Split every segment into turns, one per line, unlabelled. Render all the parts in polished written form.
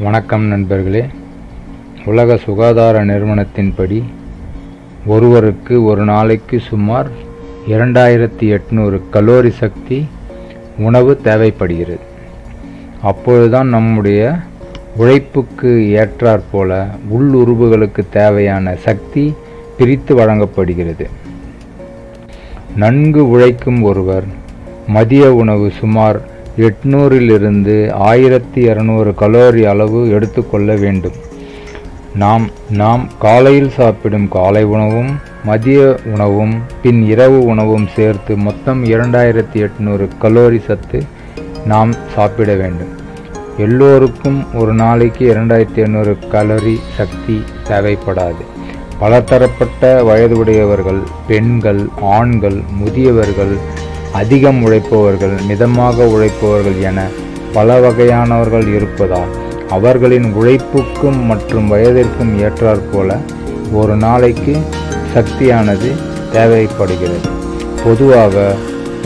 வணக்கம் நண்பர்களே. உலக சுகாதார நிறுவனத்தின்படி ஒருவருக்கு ஒரு நாளைக்கு சுமார் 2800 கலோரி சக்தி உணவு தேவைப்படுகிறது. அப்பொழுதுதான் நம்முடைய உழைப்புக்கு ஏற்றாற்போல உள்ளுறுப்புகளுக்கு தேவையான சக்தி பிரித்து வழங்கப்படுகிறது. நன்கு உழைக்கும் ஒருவர் மதிய உணவு சுமார் 800 - 1200 கலோரி அளவு எடுத்துக்கொள்ள வேண்டும். நாம் காலையில் சாப்பிடும் காலை உணவும் மதிய உணவும் பின் இரவு உணவும் சேர்த்து மொத்தம் 2800 கலோரி சத்து நாம் சாப்பிட வேண்டும். எல்லோருக்கும் ஒரு நாளைக்கு 2800 கலோரி சக்தி தேவைப்படாது. பலதரப்பட்ட வயதுடையவர்கள், பெண்கள், ஆண்கள், முதியவர்கள், அதிகம் உழைப்பவர்கள், மிதமாக உழைப்பவர்கள் என பல வகையானவர்கள் இருப்பதால் அவர்களின் உழைப்புக்கும் மற்றும் வயதிற்கும் ஏற்றாற்போல ஒரு நாளைக்கு சக்தியானது தேவைப்படுகிறது. பொதுவாக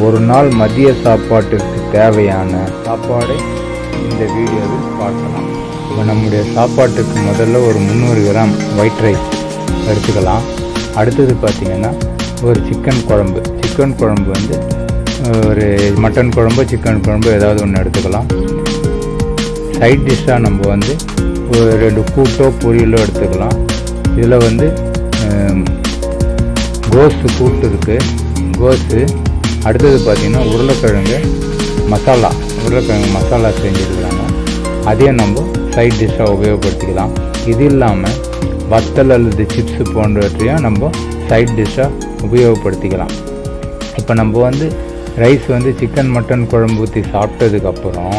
ஒரு நாள் மதிய சாப்பாட்டிற்கு தேவையான சாப்பாடை இந்த வீடியோவில் பார்க்கலாம். இப்போ நம்முடைய சாப்பாட்டுக்கு முதல்ல ஒரு 300 கிராம் ஒயிட் ரைஸ் எடுத்துக்கலாம். அடுத்தது பார்த்திங்கன்னா ஒரு சிக்கன் குழம்பு வந்து ஒரு மட்டன் குழம்பு, சிக்கன் குழம்பு ஏதாவது ஒன்று எடுத்துக்கலாம். சைட் டிஷ்ஷாக நம்ம வந்து ஒரு 2 கூட்டோ பொரியலோ எடுத்துக்கலாம். இதில் வந்து கோஸு கூட்டு இருக்குது, கோஸு. அடுத்தது பார்த்திங்கன்னா உருளைக்கிழங்கு மசாலா செஞ்சுருக்கிறாங்க. அதையும் நம்ம சைட் டிஷ்ஷாக உபயோகப்படுத்திக்கலாம். இது இல்லாமல் வத்தல் அல்லது சிப்ஸு போன்றவற்றையும் நம்ம சைட் டிஷ்ஷாக உபயோகப்படுத்திக்கலாம். இப்போ நம்ம வந்து ரைஸ் வந்து சிக்கன் மட்டன் குழம்பு ஊற்றி சாப்பிட்டதுக்கப்புறம்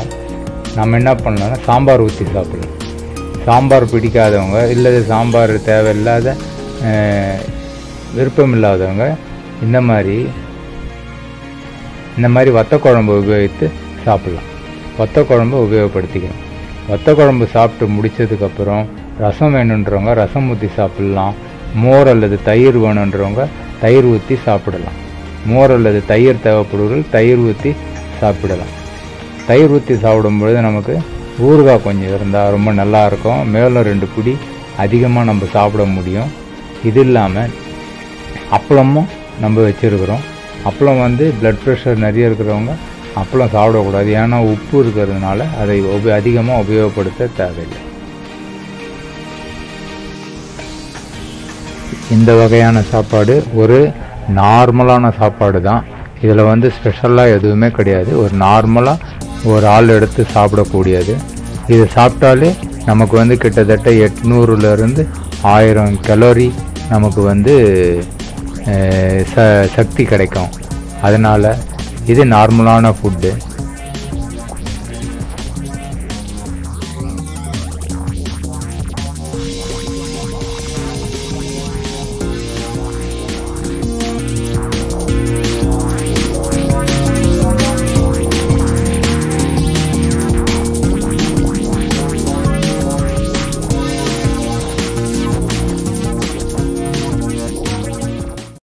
நம்ம என்ன பண்ணலாம்னா சாம்பார் ஊற்றி சாப்பிடலாம். சாம்பார் பிடிக்காதவங்க, இல்லை சாம்பார் தேவையில்லாத விருப்பம் இல்லாதவங்க இந்த மாதிரி வத்த குழம்பு உபயோகித்து சாப்பிட்லாம். வத்த குழம்பு உபயோகப்படுத்திக்கலாம். வத்த குழம்பு சாப்பிட்டு முடித்ததுக்கப்புறம் ரசம் வேணுன்றவங்க ரசம் ஊற்றி சாப்பிட்லாம். மோர் அல்லது தயிர் வேணுன்றவங்க தயிர் ஊற்றி சாப்பிடலாம். மோர் அல்லது தயிர் தேவைப்படுவர்கள் தயிர் ஊற்றி சாப்பிடலாம். தயிர் ஊற்றி சாப்பிடும்பொழுது நமக்கு ஊறுகாய் கொஞ்சம் இருந்தால் ரொம்ப நல்லாயிருக்கும். மேலும் 2 பிடி அதிகமாக நம்ம சாப்பிட முடியும். இது இல்லாமல் அப்பளமும் நம்ம வச்சுருக்கிறோம். அப்பளம் வந்து பிளட் ப்ரெஷர் நிறைய இருக்கிறவங்க அப்பளம் சாப்பிடக்கூடாது. ஏன்னா உப்பு இருக்கிறதுனால அதை அதிகமாக உபயோகப்படுத்த தேவையில்லை. இந்த வகையான சாப்பாடு ஒரு நார்மலான சாப்பாடு தான். இதில் வந்து ஸ்பெஷலாக எதுவுமே கிடையாது. ஒரு நார்மலாக ஒரு ஆள் எடுத்து சாப்பிடக்கூடியது. இது சாப்பிட்டாலே நமக்கு வந்து கிட்டத்தட்ட 800 - 1000 கலோரி நமக்கு வந்து சக்தி கிடைக்கும். அதனால் இது நார்மலான ஃபுட்டு.